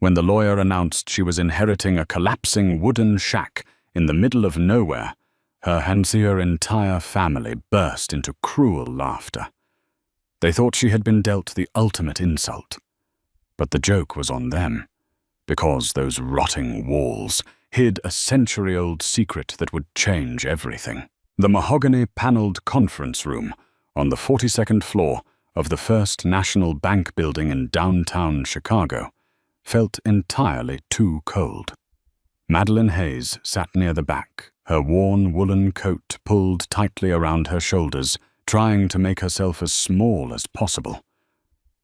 When the lawyer announced she was inheriting a collapsing wooden shack in the middle of nowhere, her entire family burst into cruel laughter. They thought she had been dealt the ultimate insult. But the joke was on them, because those rotting walls hid a century-old secret that would change everything. The mahogany-paneled conference room on the 42nd floor of the First National Bank building in downtown Chicago felt entirely too cold. Madeline Hayes sat near the back, her worn woolen coat pulled tightly around her shoulders, trying to make herself as small as possible.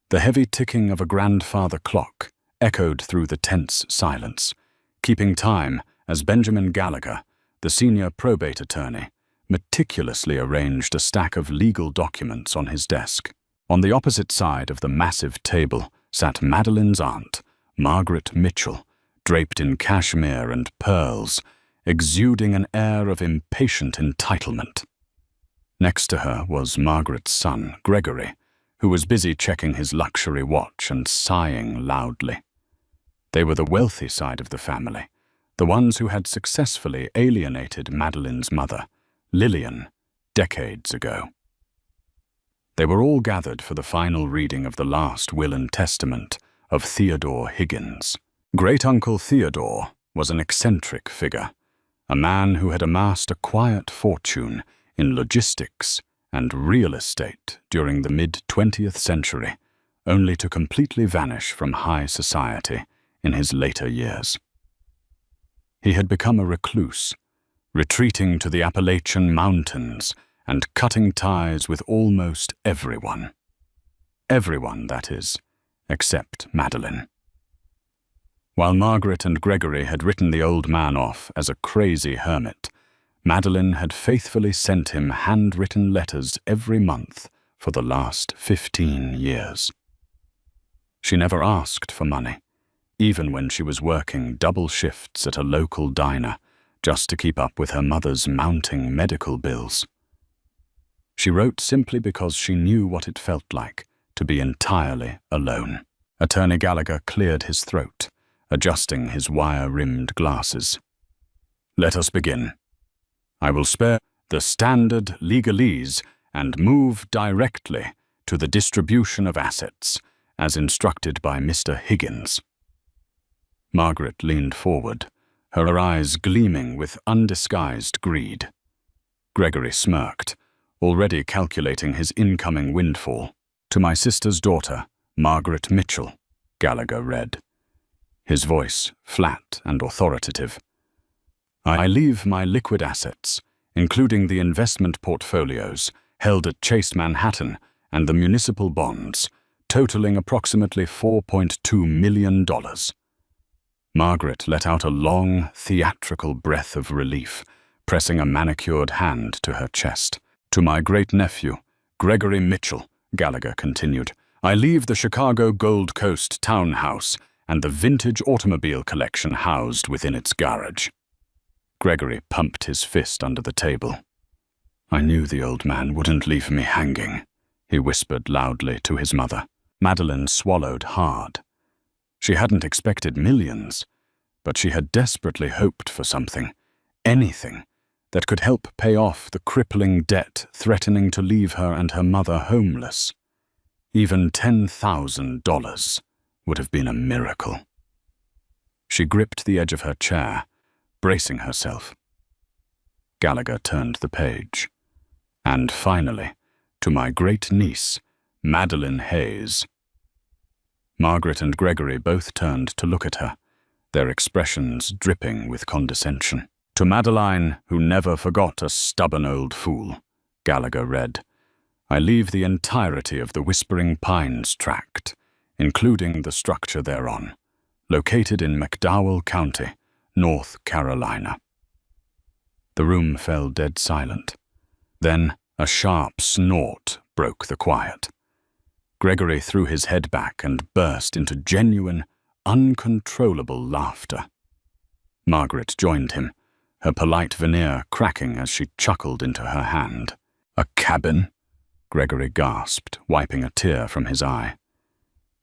The heavy ticking of a grandfather clock echoed through the tense silence, keeping time as Benjamin Gallagher, the senior probate attorney, meticulously arranged a stack of legal documents on his desk. On the opposite side of the massive table sat Madeline's aunt, Margaret Mitchell, draped in cashmere and pearls, exuding an air of impatient entitlement. Next to her was Margaret's son, Gregory, who was busy checking his luxury watch and sighing loudly. They were the wealthy side of the family, the ones who had successfully alienated Madeline's mother, Lillian, decades ago. They were all gathered for the final reading of the last will and testament of Theodore Higgins. Great-uncle Theodore was an eccentric figure, a man who had amassed a quiet fortune in logistics and real estate during the mid-20th century, only to completely vanish from high society in his later years. He had become a recluse, retreating to the Appalachian Mountains and cutting ties with almost everyone. Everyone, that is, except Madeline. While Margaret and Gregory had written the old man off as a crazy hermit, Madeline had faithfully sent him handwritten letters every month for the last 15 years. She never asked for money, even when she was working double shifts at a local diner just to keep up with her mother's mounting medical bills. She wrote simply because she knew what it felt like to be entirely alone. Attorney Gallagher cleared his throat, adjusting his wire-rimmed glasses. "Let us begin. I will spare the standard legalese and move directly to the distribution of assets, as instructed by Mr. Higgins." Margaret leaned forward, her eyes gleaming with undisguised greed. Gregory smirked, already calculating his incoming windfall. "To my sister's daughter, Margaret Mitchell," Gallagher read, his voice flat and authoritative. "I leave my liquid assets, including the investment portfolios held at Chase Manhattan and the municipal bonds, totaling approximately $4.2 million. Margaret let out a long, theatrical breath of relief, pressing a manicured hand to her chest. "To my great-nephew, Gregory Mitchell," Gallagher continued, "I leave the Chicago Gold Coast townhouse and the vintage automobile collection housed within its garage." Gregory pumped his fist under the table. "I knew the old man wouldn't leave me hanging," he whispered loudly to his mother. Madeline swallowed hard. She hadn't expected millions, but she had desperately hoped for something, anything, that could help pay off the crippling debt threatening to leave her and her mother homeless. Even $10,000 would have been a miracle. She gripped the edge of her chair, bracing herself. Gallagher turned the page. "And finally, to my great-niece, Madeline Hayes." Margaret and Gregory both turned to look at her, their expressions dripping with condescension. "To Madeline, who never forgot a stubborn old fool," Gallagher read, "I leave the entirety of the Whispering Pines tract, including the structure thereon, located in McDowell County, North Carolina." The room fell dead silent. Then a sharp snort broke the quiet. Gregory threw his head back and burst into genuine, uncontrollable laughter. Margaret joined him, her polite veneer cracking as she chuckled into her hand. "A cabin?" Gregory gasped, wiping a tear from his eye.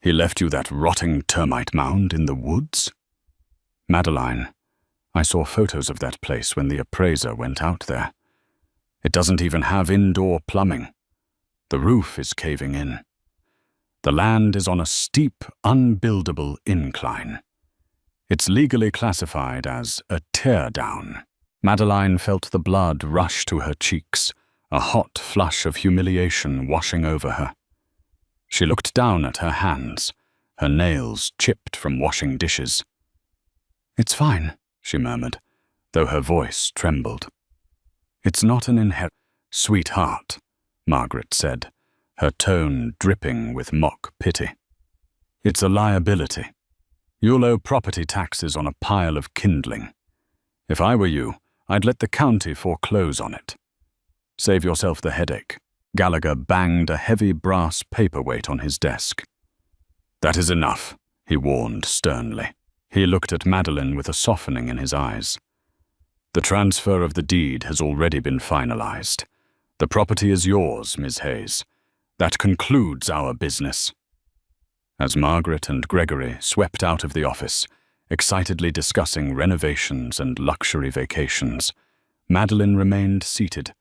He left you that rotting termite mound in the woods? Madeline, I saw photos of that place when the appraiser went out there. It doesn't even have indoor plumbing. The roof is caving in. The land is on a steep, unbuildable incline. It's legally classified as a teardown. Madeline felt the blood rush to her cheeks, a hot flush of humiliation washing over her. She looked down at her hands, her nails chipped from washing dishes. "It's fine," she murmured, though her voice trembled. "It's not an Sweetheart," Margaret said, her tone dripping with mock pity. "It's a liability. You'll owe property taxes on a pile of kindling. If I were you, I'd let the county foreclose on it. Save yourself the headache." Gallagher banged a heavy brass paperweight on his desk. "That is enough," he warned sternly. He looked at Madeline with a softening in his eyes. "The transfer of the deed has already been finalized. The property is yours, Ms. Hayes. That concludes our business." As Margaret and Gregory swept out of the office, excitedly discussing renovations and luxury vacations, Madeline remained seated,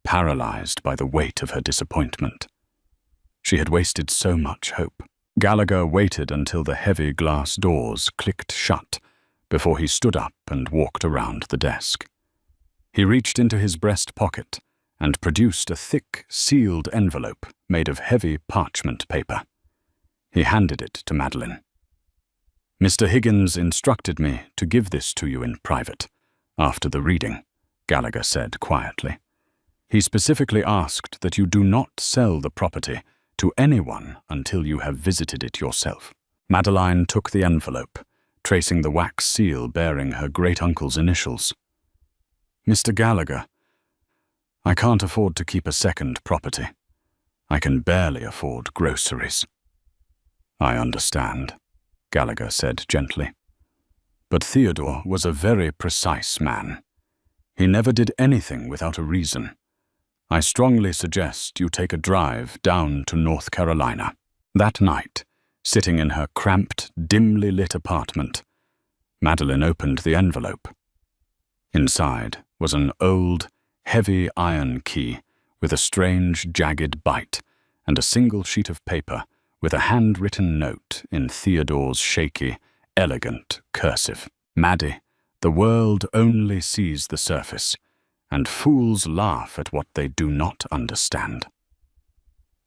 paralyzed by the weight of her disappointment. She had wasted so much hope. Gallagher waited until the heavy glass doors clicked shut before he stood up and walked around the desk. He reached into his breast pocket and produced a thick, sealed envelope made of heavy parchment paper. He handed it to Madeline. "Mr. Higgins instructed me to give this to you in private, after the reading," Gallagher said quietly. "He specifically asked that you do not sell the property to anyone until you have visited it yourself." Madeline took the envelope, tracing the wax seal bearing her great-uncle's initials. "Mr. Gallagher, I can't afford to keep a second property. I can barely afford groceries." "I understand," Gallagher said gently. "But Theodore was a very precise man. He never did anything without a reason. I strongly suggest you take a drive down to North Carolina." That night, sitting in her cramped, dimly lit apartment, Madeline opened the envelope. Inside was an old, heavy iron key with a strange, jagged bite and a single sheet of paper with a handwritten note in Theodore's shaky, elegant cursive. "Maddie, the world only sees the surface, and fools laugh at what they do not understand.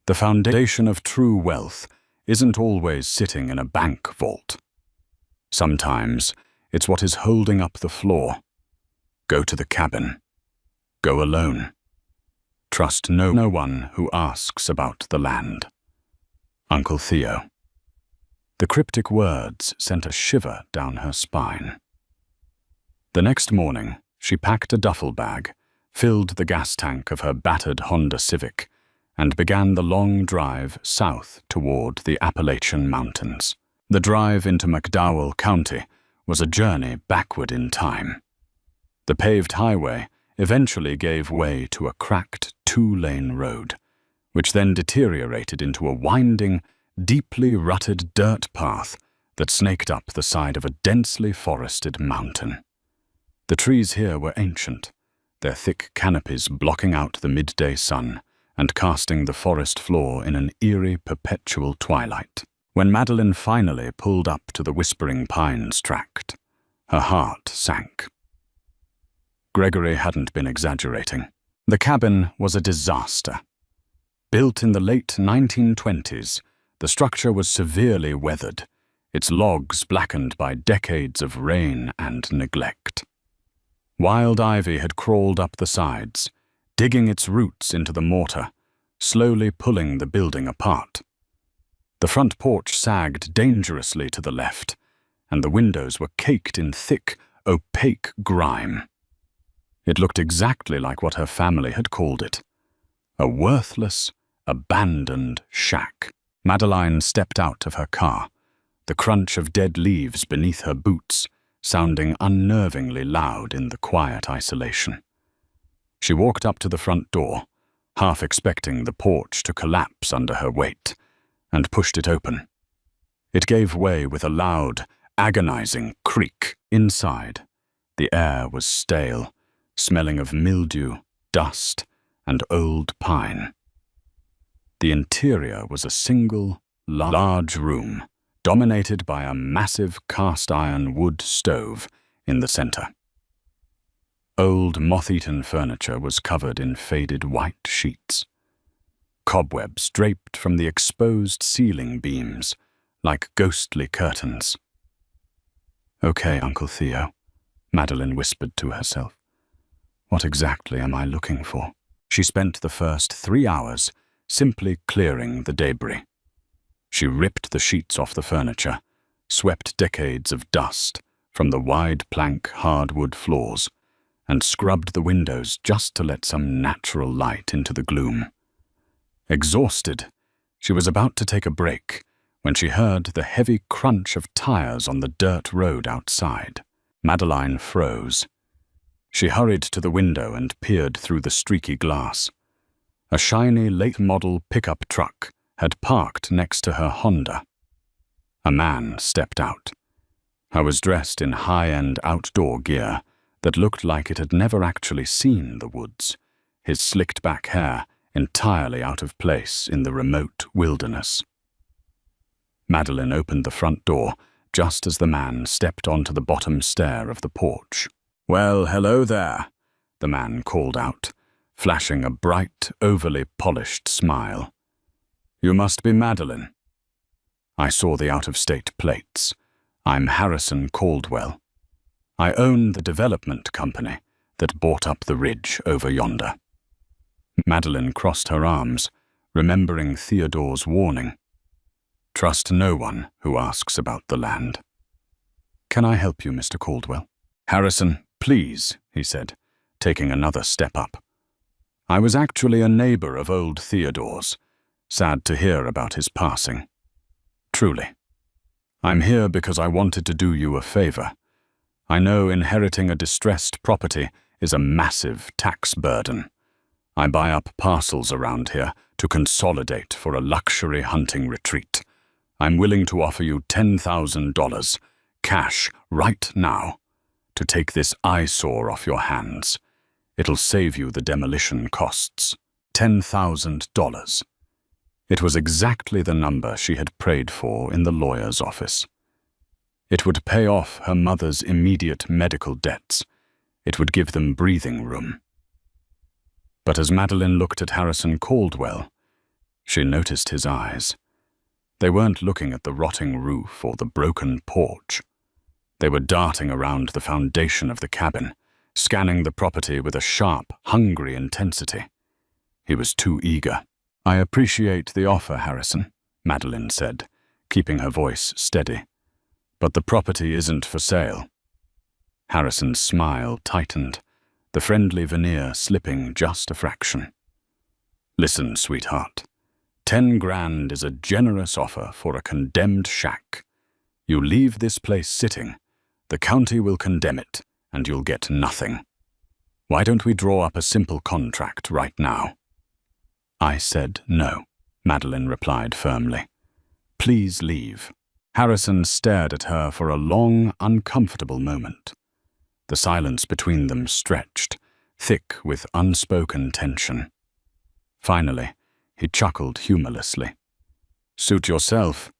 The foundation of true wealth isn't always sitting in a bank vault. Sometimes it's what is holding up the floor. Go to the cabin. Go alone. Trust no one who asks about the land. Uncle Theo." The cryptic words sent a shiver down her spine. The next morning, she packed a duffel bag, filled the gas tank of her battered Honda Civic, and began the long drive south toward the Appalachian Mountains. The drive into McDowell County was a journey backward in time. The paved highway eventually gave way to a cracked two-lane road, which then deteriorated into a winding, deeply rutted dirt path that snaked up the side of a densely forested mountain. The trees here were ancient, their thick canopies blocking out the midday sun and casting the forest floor in an eerie, perpetual twilight. When Madeline finally pulled up to the Whispering Pines tract, her heart sank. Gregory hadn't been exaggerating. The cabin was a disaster. Built in the late 1920s, the structure was severely weathered, its logs blackened by decades of rain and neglect. Wild ivy had crawled up the sides, digging its roots into the mortar, slowly pulling the building apart. The front porch sagged dangerously to the left, and the windows were caked in thick, opaque grime. It looked exactly like what her family had called it: a worthless, abandoned shack. Madeline stepped out of her car, the crunch of dead leaves beneath her boots sounding unnervingly loud in the quiet isolation. She walked up to the front door, half expecting the porch to collapse under her weight, and pushed it open. It gave way with a loud, agonizing creak. Inside, the air was stale, smelling of mildew, dust, and old pine. The interior was a single, large room, dominated by a massive cast-iron wood stove in the center. Old, moth-eaten furniture was covered in faded white sheets. Cobwebs draped from the exposed ceiling beams like ghostly curtains. "Okay, Uncle Theo," Madeline whispered to herself. "What exactly am I looking for?" She spent the first 3 hours simply clearing the debris. She ripped the sheets off the furniture, swept decades of dust from the wide plank hardwood floors, and scrubbed the windows just to let some natural light into the gloom. Exhausted, she was about to take a break when she heard the heavy crunch of tires on the dirt road outside. Madeline froze. She hurried to the window and peered through the streaky glass. A shiny late-model pickup truck had parked next to her Honda. A man stepped out. He was dressed in high-end outdoor gear that looked like it had never actually seen the woods, his slicked-back hair entirely out of place in the remote wilderness. Madeline opened the front door just as the man stepped onto the bottom stair of the porch. "Well, hello there," the man called out, flashing a bright, overly polished smile. "You must be Madeline." I saw the out-of-state plates. "I'm Harrison Caldwell. I own the development company that bought up the ridge over yonder." Madeline crossed her arms, remembering Theodore's warning. "Trust no one who asks about the land." "Can I help you, Mr. Caldwell?" "Harrison, please," he said, taking another step up. "I was actually a neighbor of old Theodore's. Sad to hear about his passing. Truly. I'm here because I wanted to do you a favor. I know inheriting a distressed property is a massive tax burden. I buy up parcels around here to consolidate for a luxury hunting retreat. I'm willing to offer you $10,000, cash right now, to take this eyesore off your hands. It'll save you the demolition costs. $10,000. It was exactly the number she had prayed for in the lawyer's office. It would pay off her mother's immediate medical debts. It would give them breathing room. But as Madeline looked at Harrison Caldwell, she noticed his eyes. They weren't looking at the rotting roof or the broken porch. They were darting around the foundation of the cabin, scanning the property with a sharp, hungry intensity. He was too eager. "I appreciate the offer, Harrison," Madeline said, keeping her voice steady. "But the property isn't for sale." Harrison's smile tightened, the friendly veneer slipping just a fraction. "Listen, sweetheart. 10 grand is a generous offer for a condemned shack. You leave this place sitting, the county will condemn it, and you'll get nothing. Why don't we draw up a simple contract right now?" "I said no," Madeline replied firmly. "Please leave." Harrison stared at her for a long, uncomfortable moment. The silence between them stretched, thick with unspoken tension. Finally, he chuckled humorlessly. "Suit yourself,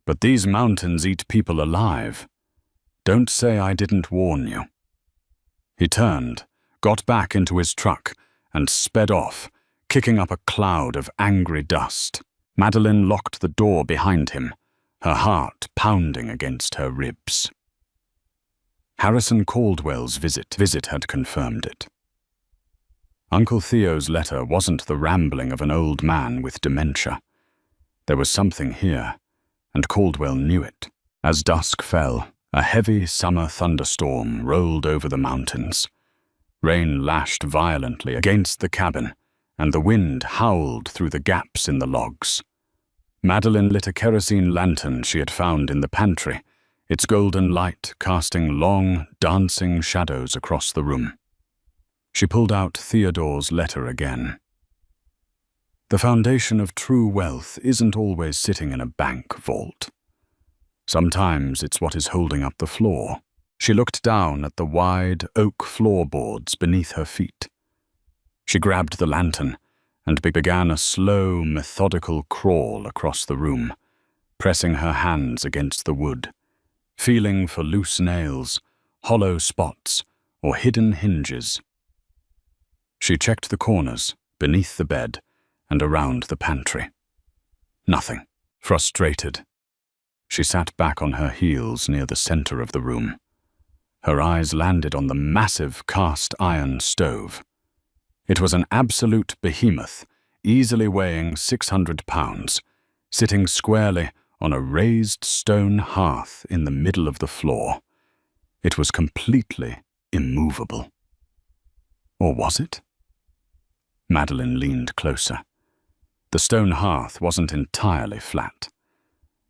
but these mountains eat people alive. Don't say I didn't warn you." He turned, got back into his truck, and sped off, kicking up a cloud of angry dust. Madeline locked the door behind him, her heart pounding against her ribs. Harrison Caldwell's visit had confirmed it. Uncle Theo's letter wasn't the rambling of an old man with dementia. There was something here, and Caldwell knew it. As dusk fell, a heavy summer thunderstorm rolled over the mountains. Rain lashed violently against the cabin, and the wind howled through the gaps in the logs. Madeline lit a kerosene lantern she had found in the pantry, its golden light casting long, dancing shadows across the room. She pulled out Theodore's letter again. "The foundation of true wealth isn't always sitting in a bank vault. Sometimes it's what is holding up the floor. She looked down at the wide oak floorboards beneath her feet. She grabbed the lantern and began a slow, methodical crawl across the room, pressing her hands against the wood, feeling for loose nails, hollow spots, or hidden hinges. She checked the corners, beneath the bed, and around the pantry. Nothing. Frustrated, she sat back on her heels near the center of the room. Her eyes landed on the massive cast iron stove. It was an absolute behemoth, easily weighing 600 pounds, sitting squarely on a raised stone hearth in the middle of the floor. It was completely immovable. Or was it? Madeline leaned closer. The stone hearth wasn't entirely flat.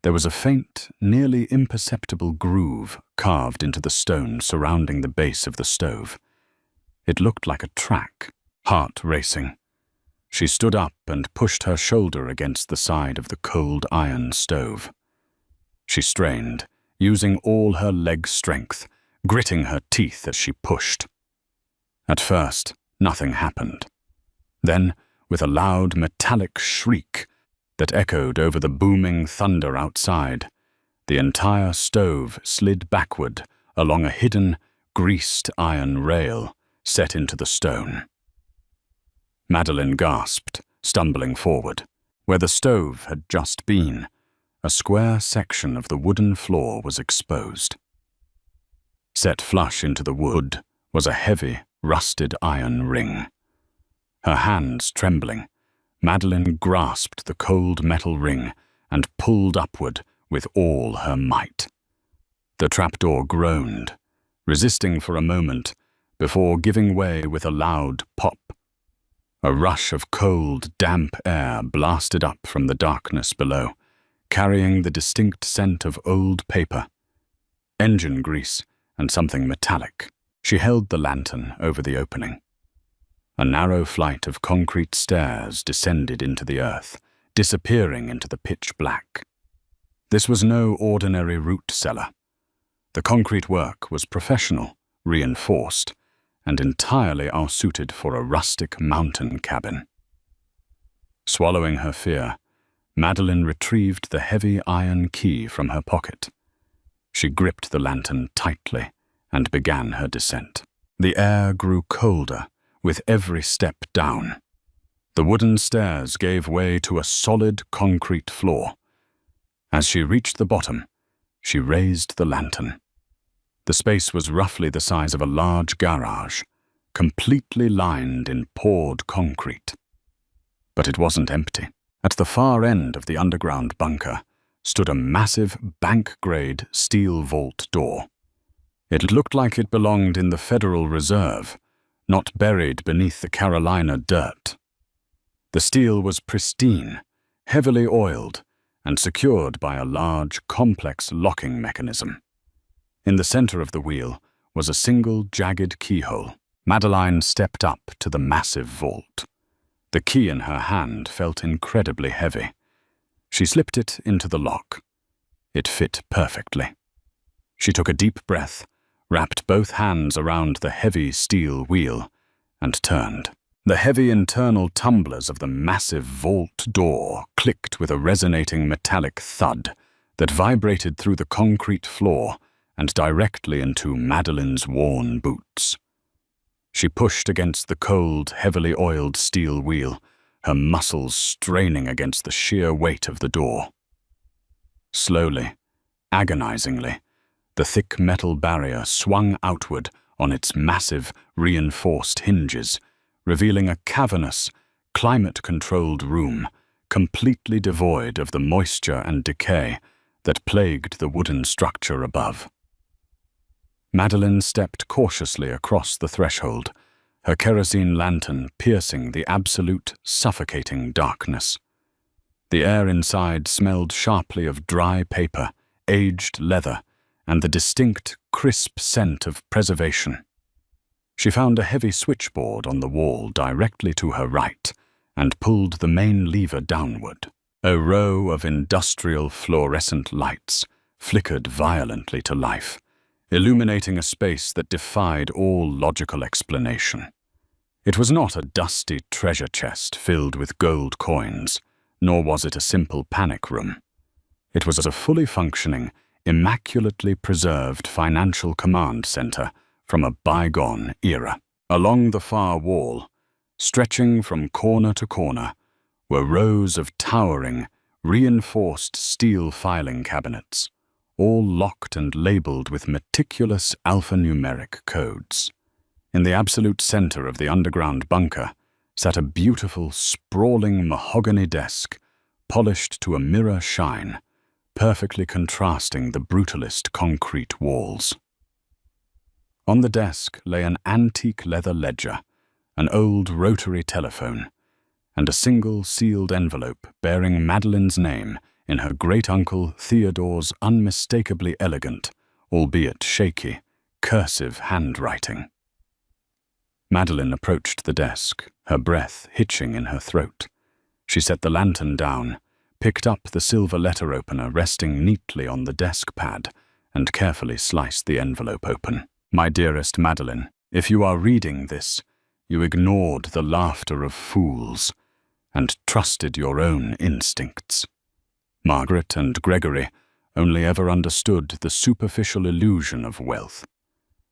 There was a faint, nearly imperceptible groove carved into the stone surrounding the base of the stove. It looked like a track, heart racing. She stood up and pushed her shoulder against the side of the cold iron stove. She strained, using all her leg strength, gritting her teeth as she pushed. At first, nothing happened. Then, with a loud metallic shriek that echoed over the booming thunder outside, the entire stove slid backward along a hidden, greased iron rail set into the stone. Madeline gasped, stumbling forward. Where the stove had just been, a square section of the wooden floor was exposed. Set flush into the wood was a heavy, rusted iron ring. Her hands trembling, Madeline grasped the cold metal ring and pulled upward with all her might. The trapdoor groaned, resisting for a moment before giving way with a loud pop. A rush of cold, damp air blasted up from the darkness below, carrying the distinct scent of old paper, engine grease, and something metallic. She held the lantern over the opening. A narrow flight of concrete stairs descended into the earth, disappearing into the pitch black. This was no ordinary root cellar. The concrete work was professional, reinforced, and entirely unsuited for a rustic mountain cabin. Swallowing her fear, Madeline retrieved the heavy iron key from her pocket. She gripped the lantern tightly and began her descent. The air grew colder with every step down. The wooden stairs gave way to a solid concrete floor. As she reached the bottom, she raised the lantern. The space was roughly the size of a large garage, completely lined in poured concrete. But it wasn't empty. At the far end of the underground bunker stood a massive bank-grade steel vault door. It looked like it belonged in the Federal Reserve, not buried beneath the Carolina dirt. The steel was pristine, heavily oiled, and secured by a large, complex locking mechanism. In the center of the wheel was a single jagged keyhole. Madeline stepped up to the massive vault. The key in her hand felt incredibly heavy. She slipped it into the lock. It fit perfectly. She took a deep breath, wrapped both hands around the heavy steel wheel, and turned. The heavy internal tumblers of the massive vault door clicked with a resonating metallic thud that vibrated through the concrete floor and directly into Madeline's worn boots. She pushed against the cold, heavily oiled steel wheel, her muscles straining against the sheer weight of the door. Slowly, agonizingly, the thick metal barrier swung outward on its massive, reinforced hinges, revealing a cavernous, climate-controlled room, completely devoid of the moisture and decay that plagued the wooden structure above. Madeline stepped cautiously across the threshold, her kerosene lantern piercing the absolute, suffocating darkness. The air inside smelled sharply of dry paper, aged leather, and the distinct, crisp scent of preservation. She found a heavy switchboard on the wall directly to her right and pulled the main lever downward. A row of industrial fluorescent lights flickered violently to life, illuminating a space that defied all logical explanation. It was not a dusty treasure chest filled with gold coins, nor was it a simple panic room. It was a fully functioning, immaculately preserved financial command center from a bygone era. Along the far wall, stretching from corner to corner, were rows of towering, reinforced steel filing cabinets, all locked and labeled with meticulous alphanumeric codes. In the absolute center of the underground bunker sat a beautiful, sprawling mahogany desk, polished to a mirror shine, perfectly contrasting the brutalist concrete walls. On the desk lay an antique leather ledger, an old rotary telephone, and a single sealed envelope bearing Madeline's name in her great-uncle Theodore's unmistakably elegant, albeit shaky, cursive handwriting. Madeline approached the desk, her breath hitching in her throat. She set the lantern down, picked up the silver letter opener resting neatly on the desk pad, and carefully sliced the envelope open. My dearest Madeline, if you are reading this, you ignored the laughter of fools and trusted your own instincts. Margaret and Gregory only ever understood the superficial illusion of wealth.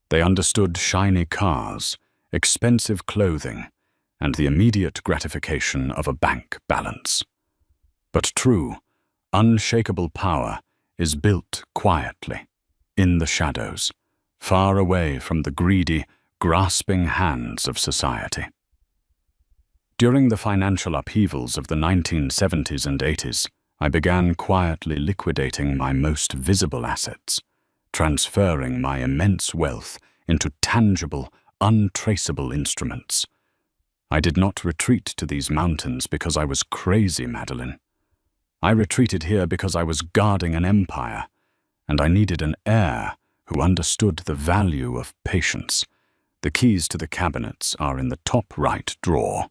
They understood shiny cars, expensive clothing, and the immediate gratification of a bank balance. But true, unshakable power is built quietly, in the shadows, far away from the greedy, grasping hands of society. During the financial upheavals of the 1970s and 80s, I began quietly liquidating my most visible assets, transferring my immense wealth into tangible, untraceable instruments. I did not retreat to these mountains because I was crazy, Madeline. I retreated here because I was guarding an empire, and I needed an heir who understood the value of patience. The keys to the cabinets are in the top right drawer.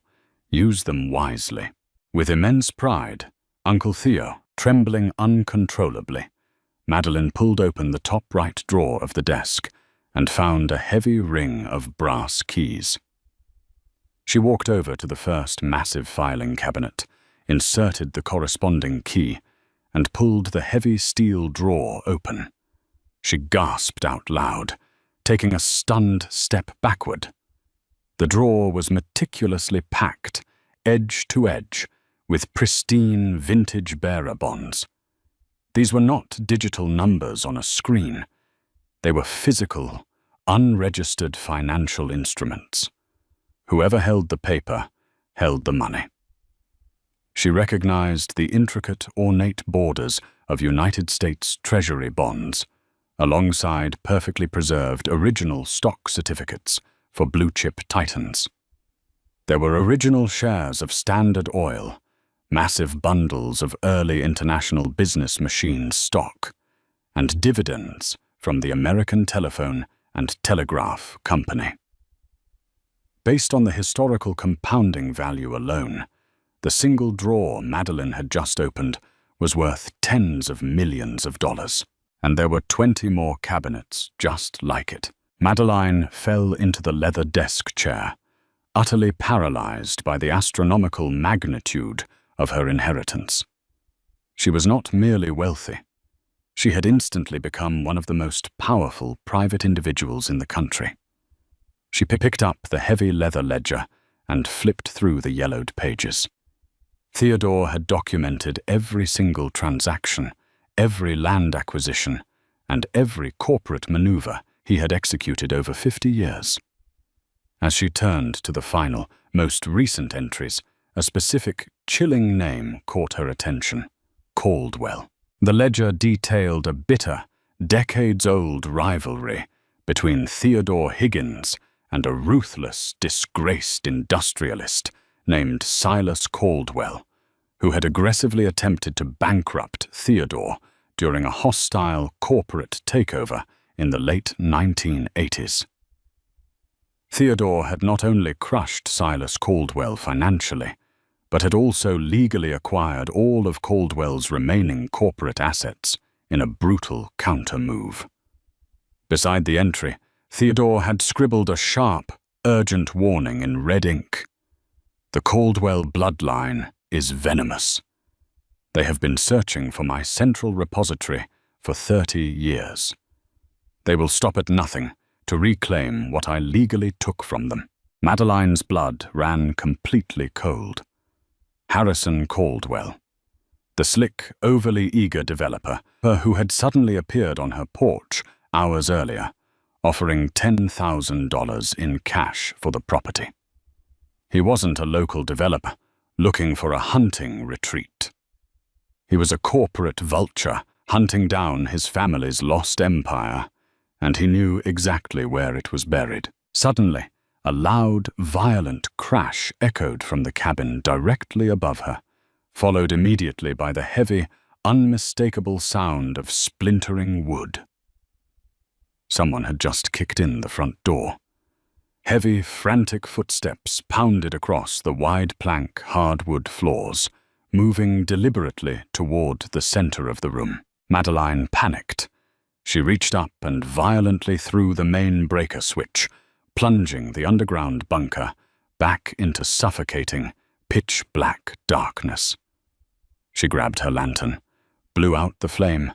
Use them wisely. With immense pride, Uncle Theo, trembling uncontrollably, Madeline pulled open the top right drawer of the desk and found a heavy ring of brass keys. She walked over to the first massive filing cabinet, inserted the corresponding key, and pulled the heavy steel drawer open. She gasped out loud, taking a stunned step backward. The drawer was meticulously packed, edge to edge, with pristine vintage bearer bonds. These were not digital numbers on a screen. They were physical, unregistered financial instruments. Whoever held the paper held the money. She recognized the intricate, ornate borders of United States Treasury bonds, alongside perfectly preserved original stock certificates for blue-chip titans. There were original shares of Standard Oil, massive bundles of early international business machine stock, and dividends from the American Telephone and Telegraph Company. Based on the historical compounding value alone, the single drawer Madeline had just opened was worth tens of millions of dollars, and there were 20 more cabinets just like it. Madeline fell into the leather desk chair, utterly paralyzed by the astronomical magnitude of her inheritance. She was not merely wealthy. She had instantly become one of the most powerful private individuals in the country. She picked up the heavy leather ledger and flipped through the yellowed pages. Theodore had documented every single transaction, every land acquisition, and every corporate maneuver he had executed over 50 years. As she turned to the final, most recent entries, a specific, chilling name caught her attention: Caldwell. The ledger detailed a bitter, decades-old rivalry between Theodore Higgins and a ruthless, disgraced industrialist named Silas Caldwell, who had aggressively attempted to bankrupt Theodore during a hostile corporate takeover in the late 1980s. Theodore had not only crushed Silas Caldwell financially, but had also legally acquired all of Caldwell's remaining corporate assets in a brutal counter-move. Beside the entry, Theodore had scribbled a sharp, urgent warning in red ink. "The Caldwell bloodline is venomous. They have been searching for my central repository for 30 years. They will stop at nothing to reclaim what I legally took from them." Madeline's blood ran completely cold. Harrison Caldwell, the slick, overly eager developer who had suddenly appeared on her porch hours earlier, offering $10,000 in cash for the property. He wasn't a local developer looking for a hunting retreat. He was a corporate vulture hunting down his family's lost empire, and he knew exactly where it was buried. Suddenly, a loud, violent crash echoed from the cabin directly above her, followed immediately by the heavy, unmistakable sound of splintering wood. Someone had just kicked in the front door. Heavy, frantic footsteps pounded across the wide plank hardwood floors, moving deliberately toward the center of the room. Madeline panicked. She reached up and violently threw the main breaker switch, plunging the underground bunker back into suffocating, pitch-black darkness. She grabbed her lantern, blew out the flame,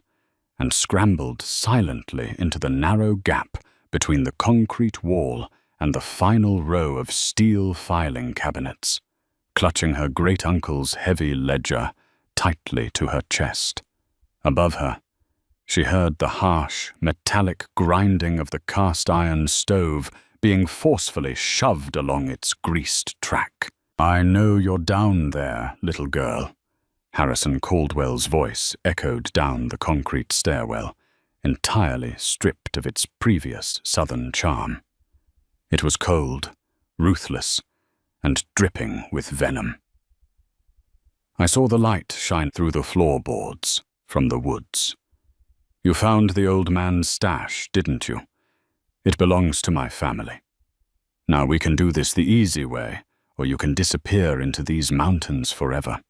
and scrambled silently into the narrow gap between the concrete wall and the final row of steel filing cabinets, clutching her great-uncle's heavy ledger tightly to her chest. Above her, she heard the harsh, metallic grinding of the cast-iron stove being forcefully shoved along its greased track. "I know you're down there, little girl." Harrison Caldwell's voice echoed down the concrete stairwell, entirely stripped of its previous southern charm. It was cold, ruthless, and dripping with venom. "I saw the light shine through the floorboards from the woods. You found the old man's stash, didn't you? It belongs to my family. Now we can do this the easy way, or you can disappear into these mountains forever.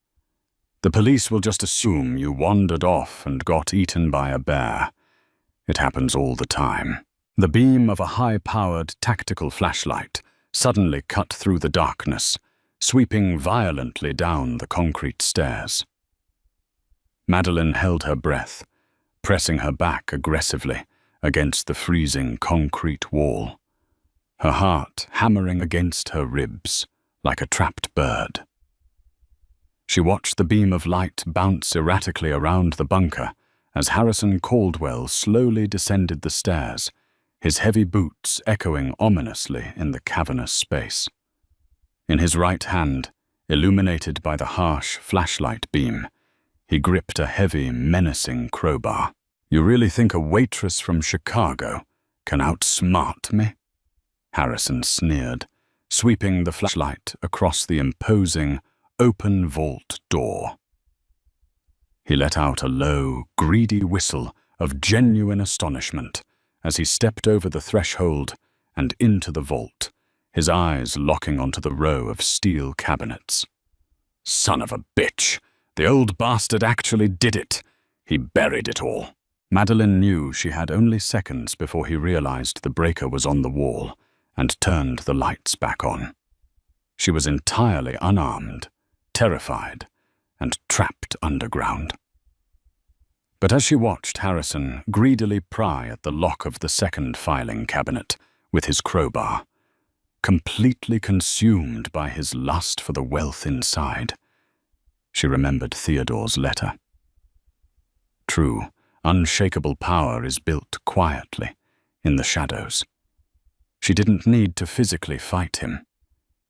The police will just assume you wandered off and got eaten by a bear. It happens all the time." The beam of a high-powered tactical flashlight suddenly cut through the darkness, sweeping violently down the concrete stairs. Madeline held her breath, pressing her back aggressively against the freezing concrete wall, her heart hammering against her ribs like a trapped bird. She watched the beam of light bounce erratically around the bunker as Harrison Caldwell slowly descended the stairs, his heavy boots echoing ominously in the cavernous space. In his right hand, illuminated by the harsh flashlight beam, he gripped a heavy, menacing crowbar. "You really think a waitress from Chicago can outsmart me?" Harrison sneered, sweeping the flashlight across the imposing, open vault door. He let out a low, greedy whistle of genuine astonishment as he stepped over the threshold and into the vault, his eyes locking onto the row of steel cabinets. "Son of a bitch! The old bastard actually did it! He buried it all." Madeline knew she had only seconds before he realized the breaker was on the wall and turned the lights back on. She was entirely unarmed, terrified, and trapped underground. But as she watched Harrison greedily pry at the lock of the second filing cabinet with his crowbar, completely consumed by his lust for the wealth inside, she remembered Theodore's letter. True, unshakable power is built quietly, in the shadows. She didn't need to physically fight him.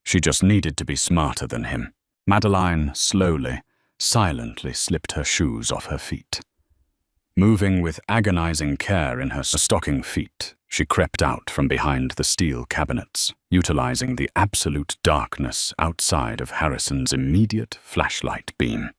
She just needed to be smarter than him. Madeline slowly, silently slipped her shoes off her feet. Moving with agonizing care in her stocking feet, she crept out from behind the steel cabinets, utilizing the absolute darkness outside of Harrison's immediate flashlight beam.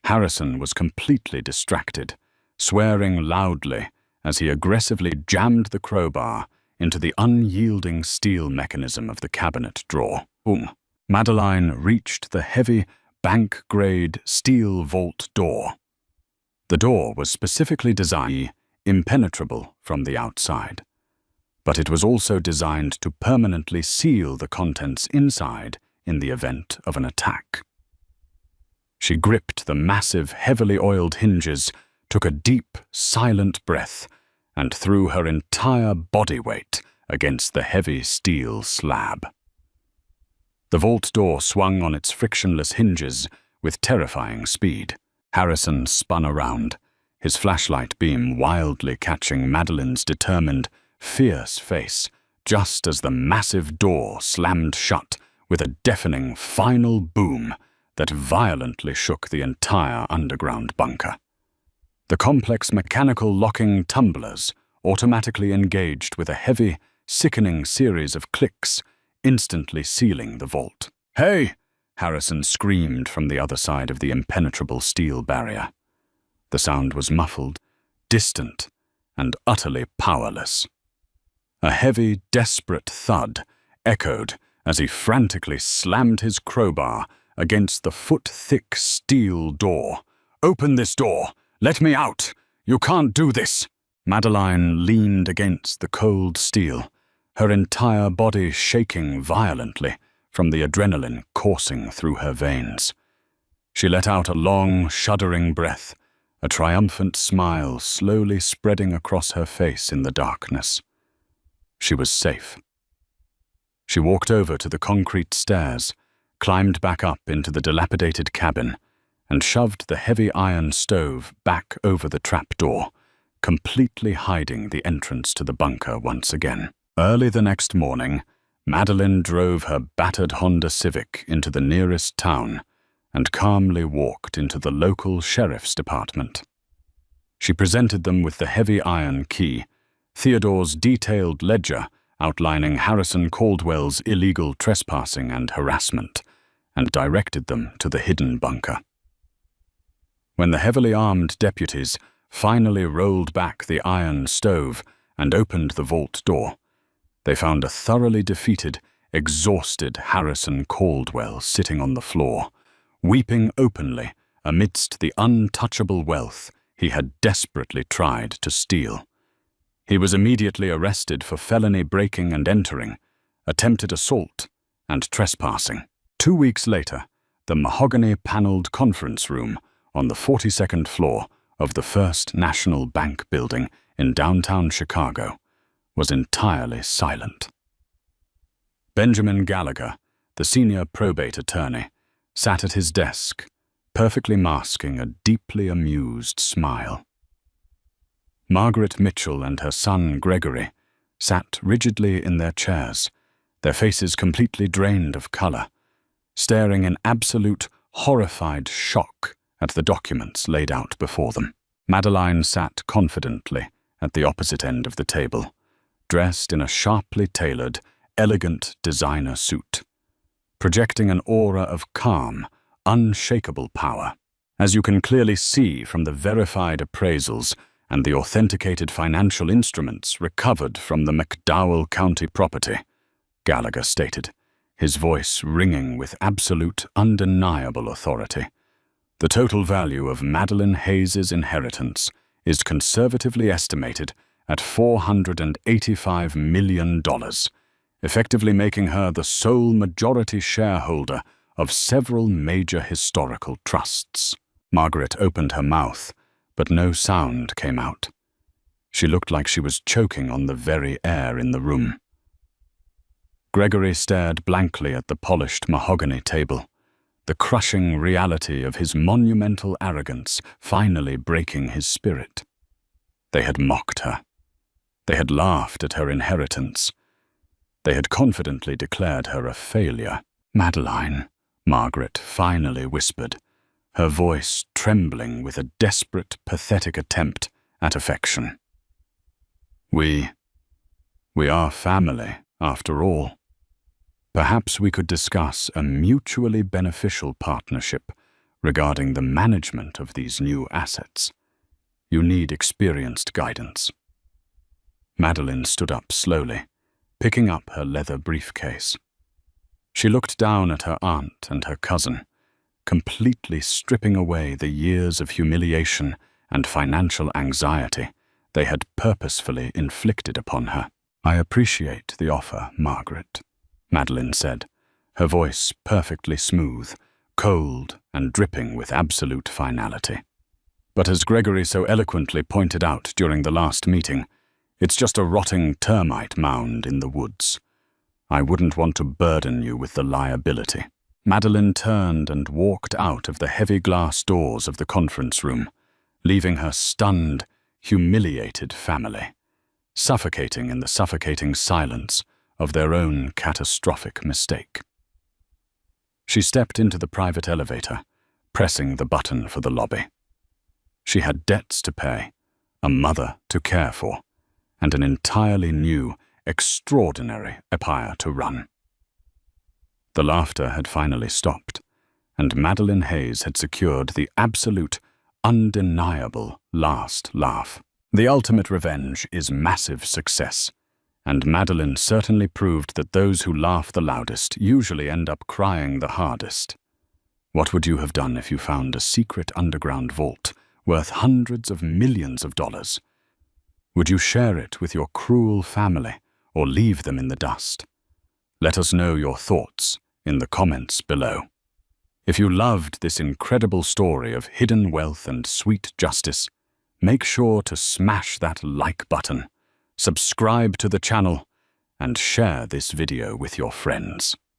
Harrison was completely distracted, swearing loudly as he aggressively jammed the crowbar into the unyielding steel mechanism of the cabinet drawer. Boom! Madeline reached the heavy, bank-grade steel vault door. The door was specifically designed impenetrable from the outside, but it was also designed to permanently seal the contents inside in the event of an attack. She gripped the massive, heavily oiled hinges, took a deep, silent breath, and threw her entire body weight against the heavy steel slab. The vault door swung on its frictionless hinges with terrifying speed. Harrison spun around, his flashlight beam wildly catching Madeline's determined, fierce face, just as the massive door slammed shut with a deafening final boom that violently shook the entire underground bunker. The complex mechanical locking tumblers automatically engaged with a heavy, sickening series of clicks, instantly sealing the vault. "Hey!" Harrison screamed from the other side of the impenetrable steel barrier. The sound was muffled, distant, and utterly powerless. A heavy, desperate thud echoed as he frantically slammed his crowbar against the foot-thick steel door. "Open this door! Let me out! You can't do this!" Madeline leaned against the cold steel, her entire body shaking violently from the adrenaline coursing through her veins. She let out a long, shuddering breath, a triumphant smile slowly spreading across her face in the darkness. She was safe. She walked over to the concrete stairs, climbed back up into the dilapidated cabin, and shoved the heavy iron stove back over the trapdoor, completely hiding the entrance to the bunker once again. Early the next morning, Madeline drove her battered Honda Civic into the nearest town and calmly walked into the local sheriff's department. She presented them with the heavy iron key, Theodore's detailed ledger outlining Harrison Caldwell's illegal trespassing and harassment, and directed them to the hidden bunker. When the heavily armed deputies finally rolled back the iron stove and opened the vault door, they found a thoroughly defeated, exhausted Harrison Caldwell sitting on the floor, weeping openly amidst the untouchable wealth he had desperately tried to steal. He was immediately arrested for felony breaking and entering, attempted assault, and trespassing. 2 weeks later, the mahogany-paneled conference room on the 42nd floor of the First National Bank building in downtown Chicago was entirely silent. Benjamin Gallagher, the senior probate attorney, sat at his desk, perfectly masking a deeply amused smile. Margaret Mitchell and her son Gregory sat rigidly in their chairs, their faces completely drained of color, staring in absolute, horrified shock at the documents laid out before them. Madeline sat confidently at the opposite end of the table, dressed in a sharply tailored, elegant designer suit, projecting an aura of calm, unshakable power. As you can clearly see from the verified appraisals and the authenticated financial instruments recovered from the McDowell County property, Gallagher stated, his voice ringing with absolute, undeniable authority, the total value of Madeline Hayes's inheritance is conservatively estimated at $485 million, effectively making her the sole majority shareholder of several major historical trusts. Margaret opened her mouth, but no sound came out. She looked like she was choking on the very air in the room. Gregory stared blankly at the polished mahogany table, the crushing reality of his monumental arrogance finally breaking his spirit. They had mocked her. They had laughed at her inheritance. They had confidently declared her a failure. "Madeline," Margaret finally whispered, her voice trembling with a desperate, pathetic attempt at affection. We are family, after all. Perhaps we could discuss a mutually beneficial partnership regarding the management of these new assets. You need experienced guidance." Madeline stood up slowly, picking up her leather briefcase. She looked down at her aunt and her cousin, completely stripping away the years of humiliation and financial anxiety they had purposefully inflicted upon her. "I appreciate the offer, Margaret," Madeline said, her voice perfectly smooth, cold and dripping with absolute finality. "But as Gregory so eloquently pointed out during the last meeting, it's just a rotting termite mound in the woods. I wouldn't want to burden you with the liability." Madeline turned and walked out of the heavy glass doors of the conference room, leaving her stunned, humiliated family, suffocating in the suffocating silence of their own catastrophic mistake. She stepped into the private elevator, pressing the button for the lobby. She had debts to pay, a mother to care for, and an entirely new, extraordinary empire to run. The laughter had finally stopped, and Madeline Hayes had secured the absolute, undeniable last laugh. The ultimate revenge is massive success, and Madeline certainly proved that those who laugh the loudest usually end up crying the hardest. What would you have done if you found a secret underground vault worth hundreds of millions of dollars? Would you share it with your cruel family or leave them in the dust? Let us know your thoughts in the comments below. If you loved this incredible story of hidden wealth and sweet justice, make sure to smash that like button, subscribe to the channel, and share this video with your friends.